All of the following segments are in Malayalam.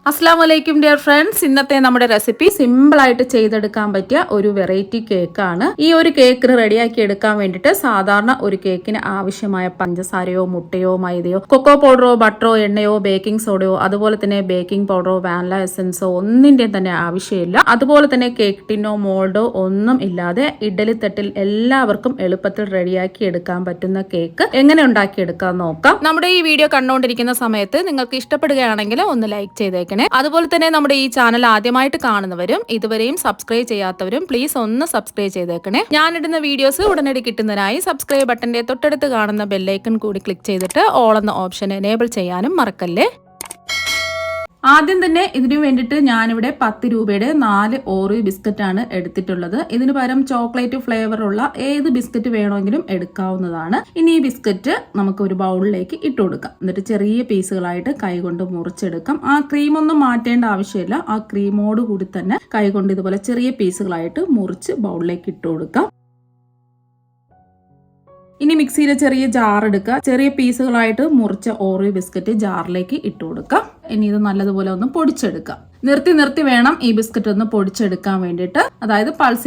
അസ്സലാമലൈക്കും ഡിയർ ഫ്രണ്ട്സ്. ഇന്നത്തെ നമ്മുടെ റെസിപ്പി സിമ്പിൾ ആയിട്ട് ചെയ്തെടുക്കാൻ പറ്റിയ ഒരു വെറൈറ്റി കേക്കാണ്. ഈ ഒരു കേക്ക് റെഡിയാക്കി എടുക്കാൻ വേണ്ടിയിട്ട് സാധാരണ ഒരു കേക്കിന് ആവശ്യമായ പഞ്ചസാരയോ മുട്ടയോ മൈദയോ കൊക്കോ പൗഡറോ ബട്ടറോ എണ്ണയോ ബേക്കിംഗ് സോഡയോ അതുപോലെ തന്നെ ബേക്കിംഗ് പൗഡറോ വാനില എസൻസോ ഒന്നിന്റെയും തന്നെ ആവശ്യമില്ല. അതുപോലെ തന്നെ കേക്ക് ടിന്നോ മോൾഡോ ഒന്നും ഇല്ലാതെ ഇഡ്ഡലി തട്ടിൽ എല്ലാവർക്കും എളുപ്പത്തിൽ റെഡിയാക്കി എടുക്കാൻ പറ്റുന്ന കേക്ക് എങ്ങനെ ഉണ്ടാക്കിയെടുക്കാൻ നോക്കാം. നമ്മുടെ ഈ വീഡിയോ കണ്ടുകൊണ്ടിരിക്കുന്ന സമയത്ത് നിങ്ങൾക്ക് ഇഷ്ടപ്പെടുകയാണെങ്കിൽ ഒന്ന് ലൈക്ക് ചെയ്തേക്കണം. അതുപോലെ തന്നെ നമ്മുടെ ഈ ചാനൽ ആദ്യമായിട്ട് കാണുന്നവരും ഇതുവരെയും സബ്സ്ക്രൈബ് ചെയ്യാത്തവരും പ്ലീസ് ഒന്ന് സബ്സ്ക്രൈബ് ചെയ്തേക്കണേ. ഞാനിടുന്ന വീഡിയോസ് ഉടനടി കിട്ടുന്നതിനായി സബ്സ്ക്രൈബ് ബട്ടന്റെ തൊട്ടടുത്ത് കാണുന്ന ബെല്ലൈക്കൺ കൂടി ക്ലിക്ക് ചെയ്തിട്ട് ഓൾ എന്ന ഓപ്ഷൻ എനേബിൾ ചെയ്യാനും മറക്കല്ലേ. ആദ്യം തന്നെ ഇതിനു വേണ്ടിയിട്ട് ഞാനിവിടെ 10 രൂപയുടെ 4 ഓറിയോ ബിസ്ക്കറ്റാണ് എടുത്തിട്ടുള്ളത്. ഇതിന് പകരം ചോക്ലേറ്റ് ഫ്ലേവറുള്ള ഏത് ബിസ്ക്കറ്റ് വേണമെങ്കിലും എടുക്കാവുന്നതാണ്. ഇനി ഈ ബിസ്ക്കറ്റ് നമുക്ക് ഒരു ബൗളിലേക്ക് ഇട്ട് കൊടുക്കാം. എന്നിട്ട് ചെറിയ പീസുകളായിട്ട് കൈകൊണ്ട് മുറിച്ചെടുക്കാം. ആ ക്രീമൊന്നും മാറ്റേണ്ട ആവശ്യമില്ല. ആ ക്രീമോട് കൂടി തന്നെ കൈകൊണ്ട് ഇതുപോലെ ചെറിയ പീസുകളായിട്ട് മുറിച്ച് ബൗളിലേക്ക് ഇട്ട് കൊടുക്കാം. ഇനി മിക്സിയിലെ ചെറിയ ജാർ എടുക്കുക. ചെറിയ പീസുകളായിട്ട് മുറിച്ച ഓറിയോ ബിസ്ക്കറ്റ് ജാറിലേക്ക് ഇട്ട് കൊടുക്കാം. ഇനി ഇത് നല്ലതുപോലെ ഒന്ന് പൊടിച്ചെടുക്കാം. നിർത്തി വേണം ഈ ബിസ്ക്കറ്റ് ഒന്ന് പൊടിച്ചെടുക്കാൻ വേണ്ടിയിട്ട്. അതായത് പൾസ്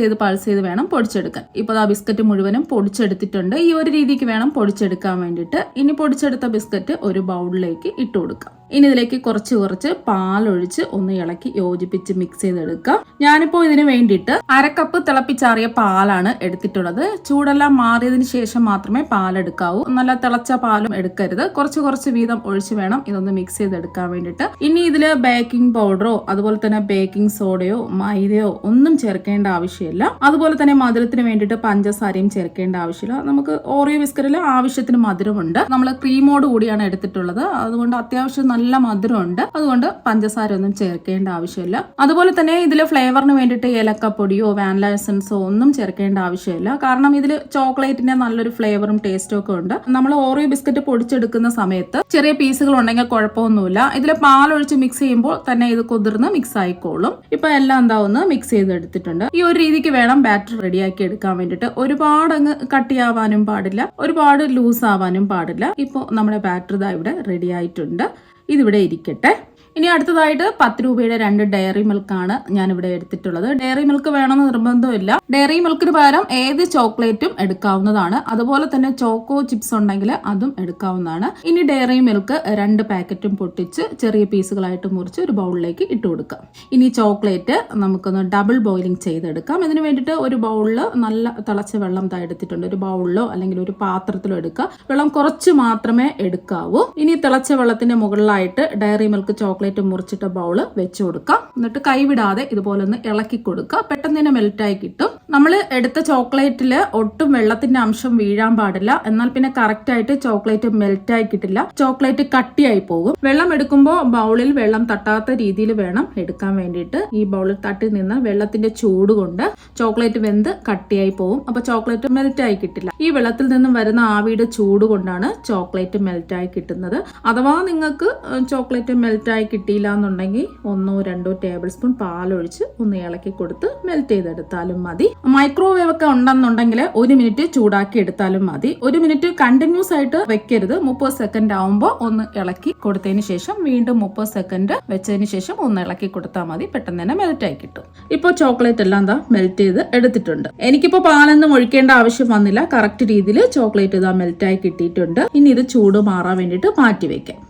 ചെയ്ത് വേണം പൊടിച്ചെടുക്കാൻ. ഇപ്പോൾ ആ ബിസ്ക്കറ്റ് മുഴുവനും പൊടിച്ചെടുത്തിട്ടുണ്ട്. ഈ ഒരു രീതിക്ക് വേണം പൊടിച്ചെടുക്കാൻ വേണ്ടിയിട്ട്. ഇനി പൊടിച്ചെടുത്ത ബിസ്ക്കറ്റ് ഒരു ബൗളിലേക്ക് ഇട്ട് കൊടുക്കാം. ഇനി ഇതിലേക്ക് കുറച്ച് പാലൊഴിച്ച് ഒന്ന് ഇളക്കി യോജിപ്പിച്ച് മിക്സ് ചെയ്തെടുക്കാം. ഞാനിപ്പോൾ ഇതിന് വേണ്ടിയിട്ട് 1/2 കപ്പ് തിളപ്പിച്ചാറിയ പാലാണ് എടുത്തിട്ടുള്ളത്. ചൂടെല്ലാം മാറിയതിന് ശേഷം മാത്രമേ പാലെടുക്കാവൂ. നല്ല തിളച്ച പാലും എടുക്കരുത്. കുറച്ച് വീതം ഒഴിച്ച് വേണം ഇതൊന്ന് മിക്സ് ചെയ്തെടുക്കാൻ വേണ്ടിയിട്ട്. ഇനി ഇതില് ബേക്കിംഗ് പൗഡറോ അതുപോലെ തന്നെ ബേക്കിംഗ് സോഡയോ മൈദയോ ഒന്നും ചേർക്കേണ്ട ആവശ്യമില്ല. അതുപോലെ തന്നെ മധുരത്തിന് വേണ്ടിയിട്ട് പഞ്ചസാരയും ചേർക്കേണ്ട ആവശ്യമില്ല. നമുക്ക് ഓറിയോ ബിസ്ക്കറ്റിൽ ആവശ്യത്തിന് മധുരമുണ്ട്. നമ്മൾ ക്രീമോട് കൂടിയാണ് എടുത്തിട്ടുള്ളത്. അതുകൊണ്ട് അത്യാവശ്യം നല്ല മധുരമുണ്ട്. അതുകൊണ്ട് പഞ്ചസാര ഒന്നും ചേർക്കേണ്ട ആവശ്യമില്ല. അതുപോലെ തന്നെ ഇതിൽ ഫ്ലേവറിന് വേണ്ടിയിട്ട് ഏലക്കപ്പൊടിയോ വാനില എസൻസോ ഒന്നും ചേർക്കേണ്ട ആവശ്യമില്ല. കാരണം ഇതിൽ ചോക്ലേറ്റിന്റെ നല്ലൊരു ഫ്ലേവറും ടേസ്റ്റും ഒക്കെ ഉണ്ട്. നമ്മൾ ഓറിയോ ബിസ്ക്കറ്റ് പൊടിച്ചെടുക്കുന്ന സമയത്ത് ചെറിയ പീസുകൾ ഉണ്ടെങ്കിൽ കുഴപ്പമൊന്നുമില്ല. ഇതിൽ പാലൊഴിച്ച് മിക്സ് ചെയ്യുമ്പോൾ തന്നെ ഇത് കുതിർന്ന് മിക്സ് ആയിക്കോളും. ഇപ്പൊ എല്ലാം എന്താ ഒന്ന് മിക്സ് ചെയ്തെടുത്തിട്ടുണ്ട്. ഈ ഒരു രീതിക്ക് വേണം ബാറ്റർ റെഡിയാക്കി എടുക്കാൻ വേണ്ടിയിട്ട്. ഒരുപാട് അങ്ങ് കട്ടിയാവാനും പാടില്ല, ഒരുപാട് ലൂസ് ആവാനും പാടില്ല. ഇപ്പോൾ നമ്മുടെ ബാറ്റർ ഇതാ ഇവിടെ റെഡി ആയിട്ടുണ്ട്. ഇതിവിടെ ഇരിക്കട്ടെ. ഇനി അടുത്തതായിട്ട് 10 രൂപയുടെ 2 ഡയറി മിൽക്കാണ് ഞാനിവിടെ എടുത്തിട്ടുള്ളത്. ഡയറി മിൽക്ക് വേണമെന്ന് നിർബന്ധമില്ല. ഡയറി മിൽക്കിന് പകരം ഏത് ചോക്ലേറ്റും എടുക്കാവുന്നതാണ്. അതുപോലെ തന്നെ ചോക്കോ ചിപ്സ് ഉണ്ടെങ്കിൽ അതും എടുക്കാവുന്നതാണ്. ഇനി ഡയറി മിൽക്ക് 2 പാക്കറ്റും പൊട്ടിച്ച് ചെറിയ പീസുകളായിട്ട് മുറിച്ച് ഒരു ബൗളിലേക്ക് ഇട്ട് കൊടുക്കാം. ഇനി ചോക്ലേറ്റ് നമുക്കൊന്ന് ഡബിൾ ബോയിലിംഗ് ചെയ്തെടുക്കാം. ഇതിന് വേണ്ടിയിട്ട് ഒരു ബൗളിൽ നല്ല തിളച്ച വെള്ളം എടുത്തിട്ടുണ്ട്. ഒരു ബൗളിലോ അല്ലെങ്കിൽ ഒരു പാത്രത്തിലോ എടുക്കുക. വെള്ളം കുറച്ച് മാത്രമേ എടുക്കാവൂ. ഇനി തിളച്ച വെള്ളത്തിന്റെ മുകളിലായിട്ട് ഡയറി മിൽക്ക് ചോക്ലേറ്റ് മുറിച്ചിട്ട ബൗള് വെച്ച് കൊടുക്കാം. എന്നിട്ട് കൈവിടാതെ ഇതുപോലെ ഒന്ന് ഇളക്കി കൊടുക്കുക. പെട്ടെന്ന് തന്നെ മെൽറ്റായി കിട്ടും. നമ്മൾ എടുത്ത ചോക്ലേറ്റിൽ ഒട്ടും വെള്ളത്തിന്റെ അംശം വീഴാൻ പാടില്ല. എന്നാൽ പിന്നെ കറക്റ്റ് ആയിട്ട് ചോക്ലേറ്റ് മെൽറ്റായി കിട്ടില്ല. ചോക്ലേറ്റ് കട്ടിയായി പോകും. വെള്ളം എടുക്കുമ്പോൾ ബൗളിൽ വെള്ളം തട്ടാത്ത രീതിയിൽ വേണം എടുക്കാൻ വേണ്ടിയിട്ട്. ഈ ബൗളിൽ തട്ടി നിന്ന് വെള്ളത്തിന്റെ ചൂട് കൊണ്ട് ചോക്ലേറ്റ് വെന്ത് കട്ടിയായി പോകും. അപ്പൊ ചോക്ലേറ്റ് മെൽറ്റായി കിട്ടില്ല. ഈ വെള്ളത്തിൽ നിന്നും വരുന്ന ആവിയുടെ ചൂട് കൊണ്ടാണ് ചോക്ലേറ്റ് മെൽറ്റായി കിട്ടുന്നത്. അഥവാ നിങ്ങൾക്ക് ചോക്ലേറ്റ് മെൽറ്റായി കിട്ടിയില്ല എന്നുണ്ടെങ്കിൽ 1-2 ടേബിൾ സ്പൂൺ പാലൊഴിച്ച് ഒന്ന് ഇളക്കി കൊടുത്ത് മെൽറ്റ് ചെയ്തെടുത്താലും മതി. മൈക്രോവേവ് ഒക്കെ ഉണ്ടെന്നുണ്ടെങ്കിൽ 1 മിനിറ്റ് ചൂടാക്കി എടുത്താലും മതി. 1 മിനിറ്റ് കണ്ടിന്യൂസ് ആയിട്ട് വെക്കരുത്. 30 സെക്കൻഡ് ആവുമ്പോൾ ഒന്ന് ഇളക്കി കൊടുത്തതിന് ശേഷം വീണ്ടും 30 സെക്കൻഡ് വെച്ചതിന് ശേഷം ഒന്ന് ഇളക്കി കൊടുത്താൽ മതി. പെട്ടെന്ന് തന്നെ മെൽറ്റ് ആയി കിട്ടും. ഇപ്പോൾ ചോക്ലേറ്റ് എല്ലാം എന്താ മെൽറ്റ് ചെയ്ത് എടുത്തിട്ടുണ്ട്. എനിക്കിപ്പോൾ പാലൊന്നും ഒഴിക്കേണ്ട ആവശ്യം വന്നില്ല. കറക്റ്റ് രീതിയിൽ ചോക്ലേറ്റ് ഇതാ മെൽറ്റ് ആയി കിട്ടിയിട്ടുണ്ട്. ഇനി ഇത് ചൂട് മാറാൻ വേണ്ടിയിട്ട് മാറ്റി വെക്കാം.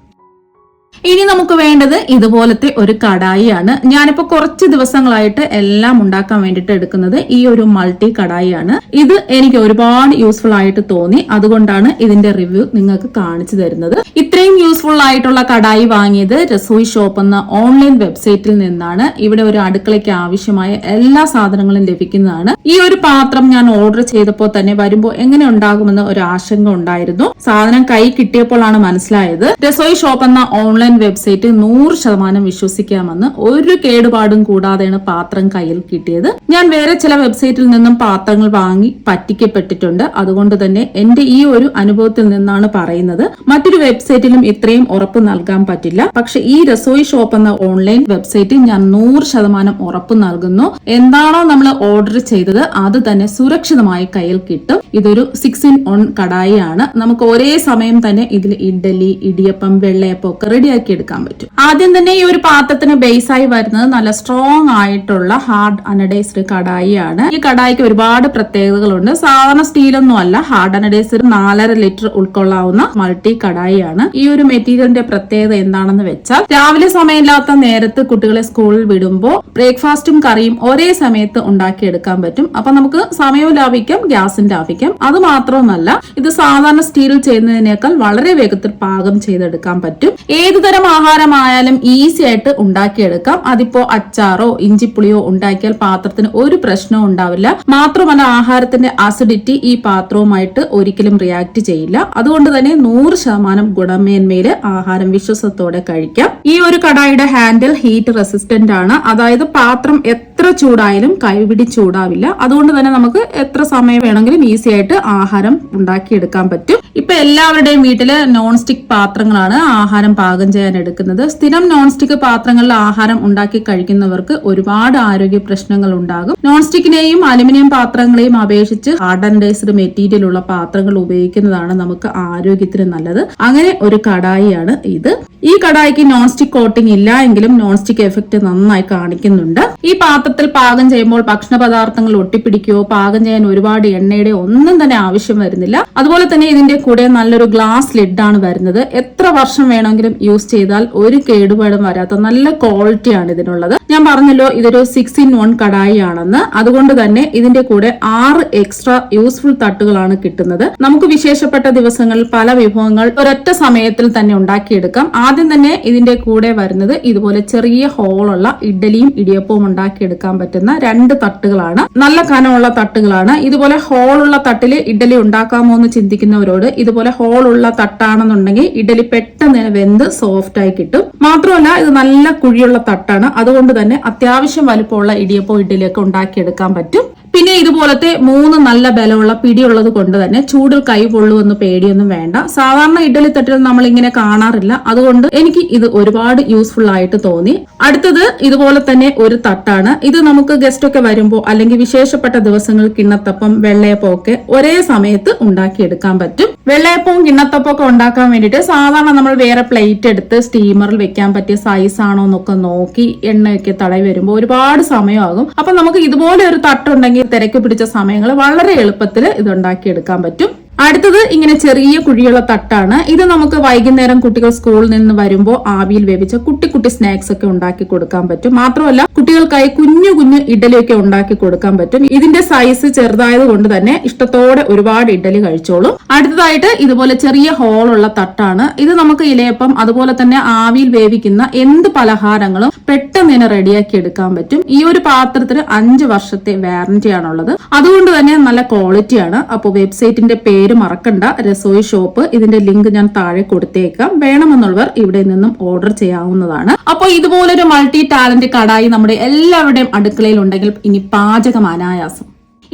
ഇനി നമുക്ക് വേണ്ടത് ഇതുപോലത്തെ ഒരു കടായിയാണ്. ഞാനിപ്പോ കുറച്ച് ദിവസങ്ങളായിട്ട് എല്ലാം ഉണ്ടാക്കാൻ വേണ്ടിയിട്ട് എടുക്കുന്നത് ഈ ഒരു മൾട്ടി കടായിയാണ്. ഇത് എനിക്ക് ഒരുപാട് യൂസ്ഫുൾ ആയിട്ട് തോന്നി. അതുകൊണ്ടാണ് ഇതിന്റെ റിവ്യൂ നിങ്ങൾക്ക് കാണിച്ചു തരുന്നത്. ഇത്രയും യൂസ്ഫുൾ ആയിട്ടുള്ള കടായി വാങ്ങിയത് രസോയി ഷോപ്പ് എന്ന ഓൺലൈൻ വെബ്സൈറ്റിൽ നിന്നാണ്. ഇവിടെ ഒരു അടുക്കളയ്ക്ക് ആവശ്യമായ എല്ലാ സാധനങ്ങളും ലഭിക്കുന്നതാണ്. ഈ ഒരു പാത്രം ഞാൻ ഓർഡർ ചെയ്തപ്പോൾ തന്നെ വരുമ്പോൾ എങ്ങനെ ഉണ്ടാകുമെന്ന് ഒരു ആശങ്ക ഉണ്ടായിരുന്നു. സാധനം കൈ കിട്ടിയപ്പോഴാണ് മനസ്സിലായത് രസോയി ഷോപ്പ് എന്ന ഓൺലൈൻ വെബ്സൈറ്റ് 100% വിശ്വസിക്കാമെന്ന്. ഒരു കേടുപാടും കൂടാതെയാണ് പാത്രം കയ്യിൽ കിട്ടിയത്. ഞാൻ വേറെ ചില വെബ്സൈറ്റിൽ നിന്നും പാത്രങ്ങൾ വാങ്ങി പറ്റിക്കപ്പെട്ടിട്ടുണ്ട്. അതുകൊണ്ട് തന്നെ എന്റെ ഈ ഒരു അനുഭവത്തിൽ നിന്നാണ് പറയുന്നത്. മറ്റൊരു വെബ്സൈറ്റിലും ഇത്രയും ഉറപ്പ് നൽകാൻ പറ്റില്ല. പക്ഷെ ഈ രസോയി ഷോപ്പ് എന്ന ഓൺലൈൻ വെബ്സൈറ്റിൽ ഞാൻ 100% ഉറപ്പ് നൽകുന്നു. എന്താണോ നമ്മൾ ഓർഡർ ചെയ്തത് അത് തന്നെ സുരക്ഷിതമായി കയ്യിൽ കിട്ടും. ഇതൊരു 6-in-1 കടായി ആണ്. നമുക്ക് ഒരേ സമയം തന്നെ ഇതിൽ ഇഡ്ഡലി, ഇടിയപ്പം, വെള്ളയപ്പം ഒക്കെ റെഡിയാക്കി എടുക്കാൻ പറ്റും. ആദ്യം തന്നെ ഈ ഒരു പാത്രത്തിന് ബേസായി വരുന്നത് നല്ല സ്ട്രോങ് ആയിട്ടുള്ള ഹാർഡ് അനഡൈസ്ഡ് കടായി ആണ്. ഈ കടായിക്ക് ഒരുപാട് പ്രത്യേകതകളുണ്ട്. സാധാരണ സ്റ്റീലൊന്നും അല്ല, ഹാർഡ് അനഡൈസ്ഡ് 4.5 ലിറ്റർ ഉൾക്കൊള്ളാവുന്ന മൾട്ടി കടായി ആണ്. ഈ ഒരു മെറ്റീരിയലിന്റെ പ്രത്യേകത എന്താണെന്ന് വെച്ചാൽ രാവിലെ സമയമില്ലാത്ത നേരത്ത് കുട്ടികളെ സ്കൂളിൽ വിടുമ്പോൾ ബ്രേക്ക്ഫാസ്റ്റും കറിയും ഒരേ സമയത്ത് ഉണ്ടാക്കിയെടുക്കാൻ പറ്റും. അപ്പൊ നമുക്ക് സമയവും ലാഭിക്കാം, ഗ്യാസും ലാഭിക്കാം. അത് മാത്രമല്ല, ഇത് സാധാരണ സ്റ്റീലിൽ ചെയ്യുന്നതിനേക്കാൾ വളരെ വേഗത്തിൽ പാകം ചെയ്തെടുക്കാൻ പറ്റും. ഏതുതരം ആഹാരമായാലും ഈസി ആയിട്ട് ഉണ്ടാക്കിയെടുക്കാം. അതിപ്പോ അച്ചാറോ ഇഞ്ചിപ്പുളിയോ ഉണ്ടാക്കിയാൽ പാത്രത്തിന് ഒരു പ്രശ്നവും ഉണ്ടാവില്ല. മാത്രമല്ല, ആഹാരത്തിന്റെ അസിഡിറ്റി ഈ പാത്രവുമായിട്ട് ഒരിക്കലും റിയാക്ട് ചെയ്യില്ല. അതുകൊണ്ട് തന്നെ 100% ഗുണമേന്മയില് ആഹാരം വിശ്വാസത്തോടെ കഴിക്കാം. ഈ ഒരു കടായിയുടെ ഹാൻഡിൽ ഹീറ്റ് റെസിസ്റ്റന്റ് ആണ്. അതായത് പാത്രം എത്ര ചൂടായാലും കൈപിടി ചൂടാവില്ല. അതുകൊണ്ട് തന്നെ നമുക്ക് എത്ര സമയം വേണമെങ്കിലും ഈസി ആയിട്ട് ആഹാരം ഉണ്ടാക്കിയെടുക്കാൻ പറ്റും. ഇപ്പൊ എല്ലാവരുടെയും വീട്ടില് നോൺ സ്റ്റിക് പാത്രങ്ങളാണ് ആഹാരം പാകം ചെയ്യാൻ എടുക്കുന്നത്. സ്ഥിരം നോൺ സ്റ്റിക് പാത്രങ്ങളിൽ ആഹാരം ഉണ്ടാക്കി കഴിക്കുന്നവർക്ക് ഒരുപാട് ആരോഗ്യ പ്രശ്നങ്ങൾ ഉണ്ടാകും. നോൺ സ്റ്റിക്കിനെയും അലുമിനിയം പാത്രങ്ങളെയും അപേക്ഷിച്ച് ഹാർഡ് അനഡൈസ്ഡ് മെറ്റീരിയൽ ഉള്ള പാത്രങ്ങൾ ഉപയോഗിക്കുന്നതാണ് നമുക്ക് ആരോഗ്യത്തിന് നല്ലത്. അങ്ങനെ ഒരു കടായിയാണ് ഇത്. ഈ കടായിക്ക് നോൺ സ്റ്റിക് കോട്ടിംഗ് ഇല്ല എങ്കിലും നോൺ സ്റ്റിക് എഫക്ട് നന്നായി കാണിക്കുന്നുണ്ട്. ഈ പാത്രത്തിൽ പാകം ചെയ്യുമ്പോൾ ഭക്ഷണ പദാർത്ഥങ്ങൾ ഒട്ടിപ്പിടിക്കുകയോ പാകം ചെയ്യാൻ ഒരുപാട് എണ്ണയുടെ ഒന്നും തന്നെ ആവശ്യം വരുന്നില്ല. അതുപോലെ തന്നെ ഇതിന്റെ കൂടെ നല്ലൊരു ഗ്ലാസ് ലിഡ് ആണ് വരുന്നത്. എത്ര വർഷം വേണമെങ്കിലും യൂസ് ചെയ്താൽ ഒരു കേടുപാടും വരാത്ത നല്ല ക്വാളിറ്റിയാണ് ഇതിനുള്ളത്. ഞാൻ പറഞ്ഞല്ലോ ഇതൊരു 6-in-1 കടായി ആണെന്ന്. അതുകൊണ്ട് തന്നെ ഇതിന്റെ കൂടെ 6 എക്സ്ട്രാ യൂസ്ഫുൾ തട്ടുകളാണ് കിട്ടുന്നത്. നമുക്ക് വിശേഷപ്പെട്ട ദിവസങ്ങളിൽ പല വിഭവങ്ങൾ ഒരൊറ്റ സമയത്തിൽ തന്നെ ഉണ്ടാക്കിയെടുക്കാം. ആദ്യം തന്നെ ഇതിന്റെ കൂടെ വരുന്നത് ഇതുപോലെ ചെറിയ ഹോളുള്ള ഇഡ്ഡലിയും ഇടിയപ്പവും ഉണ്ടാക്കിയെടുക്കാൻ പറ്റുന്ന 2 തട്ടുകളാണ്. നല്ല കനമുള്ള തട്ടുകളാണ്. ഇതുപോലെ ഹോളുള്ള തട്ടിൽ ഇഡ്ഡലി ഉണ്ടാക്കാമോ എന്ന് ചിന്തിക്കുന്നവരോട് ഇതുപോലെ ഹോളുള്ള തട്ടാണെന്നുണ്ടെങ്കിൽ ഇഡ്ഡലി പെട്ടെന്ന് വെന്ത് സോഫ്റ്റ് ആയി കിട്ടും. മാത്രമല്ല ഇത് നല്ല കുഴിയുള്ള തട്ടാണ്. അതുകൊണ്ട് തന്നെ അത്യാവശ്യം വലുപ്പമുള്ള ഇടിയപ്പോ ഇഡ്ഡലിയൊക്കെ ഉണ്ടാക്കിയെടുക്കാൻ പറ്റും. പിന്നെ ഇതുപോലത്തെ 3 നല്ല ബലമുള്ള പിടിയുള്ളത് കൊണ്ട് തന്നെ ചൂടിൽ കൈ പൊള്ളുമെന്ന് പേടിയൊന്നും വേണ്ട. സാധാരണ ഇഡ്ഡലി തട്ടിൽ നമ്മൾ ഇങ്ങനെ കാണാറില്ല. അതുകൊണ്ട് എനിക്ക് ഇത് ഒരുപാട് യൂസ്ഫുൾ ആയിട്ട് തോന്നി. അടുത്തത് ഇതുപോലെ തന്നെ ഒരു തട്ടാണ്. ഇത് നമുക്ക് ഗസ്റ്റ് ഒക്കെ വരുമ്പോൾ അല്ലെങ്കിൽ വിശേഷപ്പെട്ട ദിവസങ്ങളിൽ കിണ്ണത്തപ്പം, വെള്ളയപ്പം ഒക്കെ ഒരേ സമയത്ത് ഉണ്ടാക്കിയെടുക്കാൻ പറ്റും. വെള്ളയപ്പവും കിണ്ണത്തപ്പം ഒക്കെ ഉണ്ടാക്കാൻ വേണ്ടിയിട്ട് സാധാരണ നമ്മൾ വേറെ പ്ലേറ്റ് എടുത്ത് സ്റ്റീമറിൽ വെക്കാൻ പറ്റിയ സൈസ് ആണോ എന്നൊക്കെ നോക്കി എണ്ണയൊക്കെ തടവി വരുമ്പോൾ ഒരുപാട് സമയമാകും. അപ്പൊ നമുക്ക് ഇതുപോലെ ഒരു തട്ടുണ്ടെങ്കിൽ തിരക്ക് പിടിച്ച സമയങ്ങൾ വളരെ എളുപ്പത്തിൽ ഇത് ഉണ്ടാക്കിയെടുക്കാൻ പറ്റും. അടുത്തത് ഇങ്ങനെ ചെറിയ കുഴിയുള്ള തട്ടാണ്. ഇത് നമുക്ക് വൈകുന്നേരം കുട്ടികൾ സ്കൂളിൽ നിന്ന് വരുമ്പോൾ ആവിയിൽ വേവിച്ച കുട്ടി കുട്ടി സ്നാക്സ് ഒക്കെ ഉണ്ടാക്കി കൊടുക്കാൻ പറ്റും. മാത്രമല്ല കുട്ടികൾക്കായി കുഞ്ഞു കുഞ്ഞു ഇഡ്ഡലിയൊക്കെ ഉണ്ടാക്കി കൊടുക്കാൻ പറ്റും. ഇതിന്റെ സൈസ് ചെറുതായത് കൊണ്ട് തന്നെ ഇഷ്ടത്തോടെ ഒരുപാട് ഇഡ്ഡലി കഴിച്ചോളും. അടുത്തതായിട്ട് ഇതുപോലെ ചെറിയ ഹോളുള്ള തട്ടാണ്. ഇത് നമുക്ക് ഇലയപ്പം അതുപോലെ തന്നെ ആവിയിൽ വേവിക്കുന്ന എന്ത് പലഹാരങ്ങളും പെട്ടെന്ന് തന്നെ റെഡിയാക്കി എടുക്കാൻ പറ്റും. ഈ ഒരു പാത്രത്തിന് 5 വർഷത്തെ വാറന്റി ആണുള്ളത്. അതുകൊണ്ട് തന്നെ നല്ല ക്വാളിറ്റിയാണ്. അപ്പോൾ വെബ്സൈറ്റിന്റെ പേര് മറക്കണ്ട, രസോയി ഷോപ്പ്. ഇതിന്റെ ലിങ്ക് ഞാൻ താഴെ കൊടുത്തേക്കാം. വേണമെന്നുള്ളവർ ഇവിടെ നിന്നും ഓർഡർ ചെയ്യാവുന്നതാണ്. അപ്പോൾ ഇതുപോലൊരു മൾട്ടി ടാലന്റ് കടായി നമ്മുടെ എല്ലാവരുടെയും അടുക്കളയിൽ ഉണ്ടെങ്കിൽ ഇനി പാചകം അനായാസം.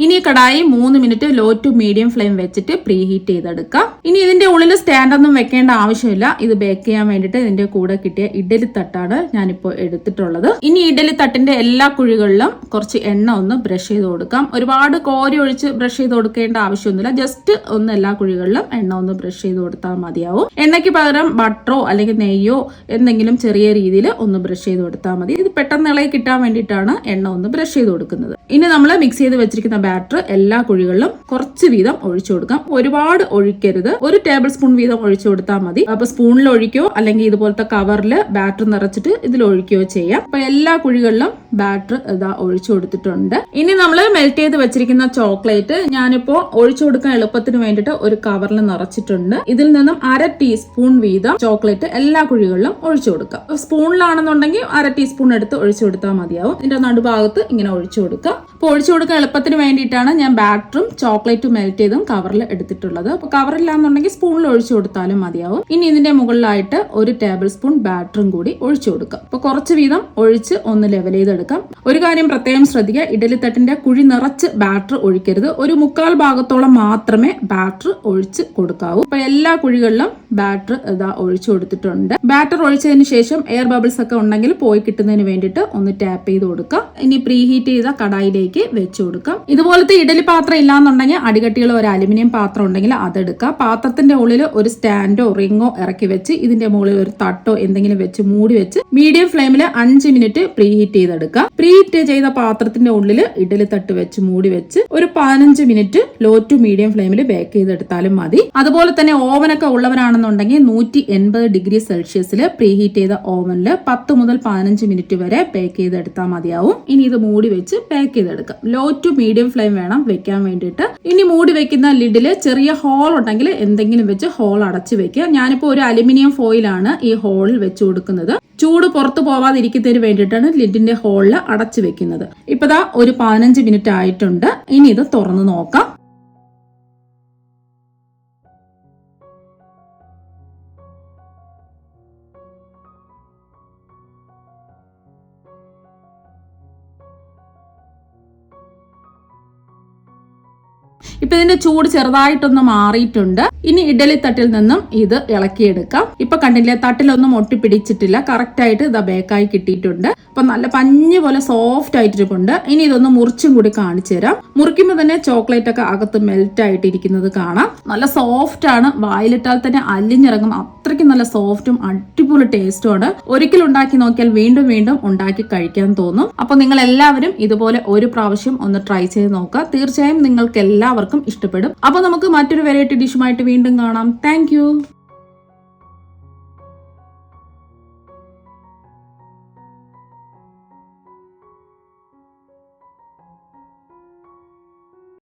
ഇനി kadai 3 minute low to medium flame വെച്ചിട്ട് പ്രീ ഹീറ്റ് ചെയ്തെടുക്കാം. ഇനി ഇതിന്റെ ഉള്ളിൽ സ്റ്റാൻഡൊന്നും വെക്കേണ്ട ആവശ്യമില്ല. ഇത് ബേക്ക് ചെയ്യാൻ വേണ്ടിയിട്ട് ഇതിന്റെ കൂടെ കിട്ടിയ ഇഡ്ഡലി തട്ടാണ് ഞാനിപ്പോൾ എടുത്തിട്ടുള്ളത്. ഇനി ഇഡ്ഡലി തട്ടിന്റെ എല്ലാ കുഴികളിലും കുറച്ച് എണ്ണ ഒന്ന് ബ്രഷ് ചെയ്ത് കൊടുക്കാം. ഒരുപാട് കോരി ഒഴിച്ച് ബ്രഷ് ചെയ്ത് കൊടുക്കേണ്ട ആവശ്യമൊന്നുമില്ല. ജസ്റ്റ് ഒന്ന് എല്ലാ കുഴികളിലും എണ്ണ ഒന്ന് ബ്രഷ് ചെയ്ത് കൊടുത്താൽ മതിയാവും. എണ്ണയ്ക്ക് പകരം ബട്ടറോ അല്ലെങ്കിൽ നെയ്യോ എന്തെങ്കിലും ചെറിയ രീതിയിൽ ഒന്ന് ബ്രഷ് ചെയ്ത് കൊടുത്താൽ മതി. ഇത് പെട്ടെന്ന് ഇളകി കിട്ടാൻ വേണ്ടിയിട്ടാണ് എണ്ണ ഒന്ന് ബ്രഷ് ചെയ്ത് കൊടുക്കുന്നത്. ഇനി നമ്മൾ മിക്സ് ചെയ്ത് വെച്ചിരിക്കുന്ന ബാറ്റർ എല്ലാ കുഴികളിലും കുറച്ച് വീതം ഒഴിച്ചു കൊടുക്കാം. ഒരുപാട് ഒഴിക്കരുത്. 1 ടേബിൾ സ്പൂൺ വീതം ഒഴിച്ചു കൊടുത്താൽ മതി. അപ്പൊ സ്പൂണിൽ ഒഴിക്കോ അല്ലെങ്കിൽ ഇതുപോലത്തെ കവറിൽ ബാറ്റർ നിറച്ചിട്ട് ഇതിൽ ഒഴിക്കുകയോ ചെയ്യാം. അപ്പൊ എല്ലാ കുഴികളിലും ബാറ്റർ ഇതാ ഒഴിച്ചു കൊടുത്തിട്ടുണ്ട്. ഇനി നമ്മൾ മെൽറ്റ് ചെയ്ത് വെച്ചിരിക്കുന്ന ചോക്ലേറ്റ് ഞാനിപ്പോ ഒഴിച്ചു കൊടുക്കാൻ എളുപ്പത്തിന് വേണ്ടിയിട്ട് ഒരു കവറിൽ നിറച്ചിട്ടുണ്ട്. ഇതിൽ നിന്നും 1/2 ടീസ്പൂൺ വീതം ചോക്ലേറ്റ് എല്ലാ കുഴികളിലും ഒഴിച്ചു കൊടുക്കാം. സ്പൂണിലാണെന്നുണ്ടെങ്കിൽ 1/2 ടീസ്പൂൺ എടുത്ത് ഒഴിച്ചു കൊടുത്താൽ മതിയാവും. ഇതിന്റെ നടുഭാഗത്ത് ഇങ്ങനെ ഒഴിച്ചു കൊടുക്കാം. അപ്പൊ ഒഴിച്ചു കൊടുക്കാൻ എളുപ്പത്തിന് വേണ്ടിയിട്ടാണ് ഞാൻ ബാറ്ററും ചോക്ലേറ്റും മെൽറ്റ് ചെയ്തും കവറിൽ എടുത്തിട്ടുള്ളത്. അപ്പൊ കവറില്ലാന്നുണ്ടെങ്കിൽ സ്പൂണിൽ ഒഴിച്ചു കൊടുത്താലും മതിയാവും. ഇനി ഇതിന്റെ മുകളിലായിട്ട് 1 ടേബിൾ സ്പൂൺ ബാറ്ററും കൂടി ഒഴിച്ചു കൊടുക്കാം. അപ്പൊ കുറച്ച് വീതം ഒഴിച്ച് ഒന്ന് ലെവൽ ചെയ്ത് ചെയ്തെടുക്കാം. ഒരു കാര്യം പ്രത്യേകം ശ്രദ്ധിക്കുക, ഇഡലി തട്ടിന്റെ കുഴി നിറച്ച് ബാറ്റർ ഒഴിക്കരുത്. ഒരു 1/4 ഭാഗത്തോളം മാത്രമേ ബാറ്റർ ഒഴിച്ച് കൊടുക്കാവൂ. അപ്പൊ എല്ലാ കുഴികളിലും ബാറ്റർ ഇതാ ഒഴിച്ചു കൊടുത്തിട്ടുണ്ട്. ബാറ്റർ ഒഴിച്ചതിന് ശേഷം എയർ ബബിൾസ് ഒക്കെ ഉണ്ടെങ്കിൽ പോയി കിട്ടുന്നതിന് വേണ്ടിയിട്ട് ഒന്ന് ടാപ്പ് ചെയ്ത് കൊടുക്കാം. ഇനി പ്രീ ഹീറ്റ് ചെയ്ത കടായിലേക്ക് വെച്ചു കൊടുക്കാം. ഇതുപോലത്തെ ഇഡലി പാത്രം ഇല്ലാന്നുണ്ടെങ്കിൽ അടികട്ടിയുള്ള ഒരു അലുമിനിയം പാത്രം ഉണ്ടെങ്കിൽ അതെടുക്കാം. പാത്രത്തിന്റെ ഉള്ളിൽ ഒരു സ്റ്റാൻഡോ റിങ്ങോ ഇറക്കി വെച്ച് ഇതിന്റെ മുകളിൽ ഒരു തട്ടോ എന്തെങ്കിലും വെച്ച് മൂടി വെച്ച് മീഡിയം ഫ്ലെയിമിൽ 5 മിനിറ്റ് പ്രീ ഹീറ്റ് ചെയ്തെടുക്കാം. പ്രീ ഹീറ്റ് ചെയ്ത പാത്രത്തിന്റെ ഉള്ളിൽ ഇഡലി തട്ട് വെച്ച് മൂടി വെച്ച് ഒരു 15 മിനിറ്റ് ലോ ടു മീഡിയം ഫ്ലെയിമിൽ ബേക്ക് ചെയ്തെടുത്താലും മതി. അതുപോലെ തന്നെ ഓവനൊക്കെ ഉള്ളവരാണെന്നുണ്ടെങ്കിൽ 180 ഡിഗ്രി സെൽഷ്യസിൽ പ്രീ ഹീറ്റ് ചെയ്ത ഓവനിൽ 10 മുതൽ 15 മിനിറ്റ് വരെ ബേക്ക് ചെയ്തെടുത്താൽ മതിയാവും. ഇനി ഇത് മൂടി വെച്ച് ബേക്ക് ചെയ്തെടുക്കാം. ലോ ടു മീഡിയം ഫ്ലെയിം വേണം വെക്കാൻ വേണ്ടിയിട്ട്. ഇനി മൂടി വെക്കുന്ന ലിഡില് ചെറിയ ഹോൾ ഉണ്ടെങ്കിൽ എന്തെങ്കിലും വെച്ച് ഹോൾ അടച്ചു വെക്കുക. ഞാനിപ്പോ ഒരു അലുമിനിയം ഫോയിലാണ് ഈ ഹോളിൽ വെച്ച് കൊടുക്കുന്നത്. ചൂട് പുറത്തു പോവാതിരിക്കുന്നതിന് വേണ്ടിയിട്ടാണ് ലിഡിന്റെ ഹോളിൽ അടച്ചു വെക്കുന്നത്. ഇപ്പതാ ഒരു 15 മിനിറ്റ് ആയിട്ടുണ്ട്. ഇനി ഇത് തുറന്നു നോക്കാം. ഇപ്പൊ ഇതിന്റെ ചൂട് ചെറുതായിട്ടൊന്ന് മാറിയിട്ടുണ്ട്. ഇനി ഇഡലി തട്ടിൽ നിന്നും ഇത് ഇളക്കിയെടുക്കാം. ഇപ്പൊ കണ്ടില്ലേ, തട്ടിലൊന്നും ഒട്ടിപ്പിടിച്ചിട്ടില്ല. കറക്റ്റ് ആയിട്ട് ഇത് ബേക്കായി കിട്ടിയിട്ടുണ്ട്. അപ്പൊ നല്ല പഞ്ഞ് പോലെ സോഫ്റ്റ് ആയിട്ടിരിപ്പുണ്ട്. ഇനി ഇതൊന്ന് മുറിച്ചും കൂടി കാണിച്ചു തരാം. മുറിക്കുമ്പോൾ തന്നെ ചോക്ലേറ്റ് ഒക്കെ അകത്ത് മെൽറ്റ് ആയിട്ടിരിക്കുന്നത് കാണാം. നല്ല സോഫ്റ്റ് ആണ്. വായിലിട്ടാൽ തന്നെ അലിഞ്ഞിറങ്ങും. അത്രയ്ക്ക് നല്ല സോഫ്റ്റും അടിപൊളി ടേസ്റ്റും ആണ്. ഒരിക്കൽ ഉണ്ടാക്കി നോക്കിയാൽ വീണ്ടും വീണ്ടും ഉണ്ടാക്കി കഴിക്കാൻ തോന്നും. അപ്പൊ നിങ്ങൾ എല്ലാവരും ഇതുപോലെ ഒരു പ്രാവശ്യം ഒന്ന് ട്രൈ ചെയ്ത് നോക്കുക. തീർച്ചയായും നിങ്ങൾക്ക് എല്ലാവർക്കും ഇഷ്ടപ്പെടും. അപ്പൊ നമുക്ക് മറ്റൊരു വെറൈറ്റി ഡിഷുമായിട്ട് വീണ്ടും കാണാം. താങ്ക്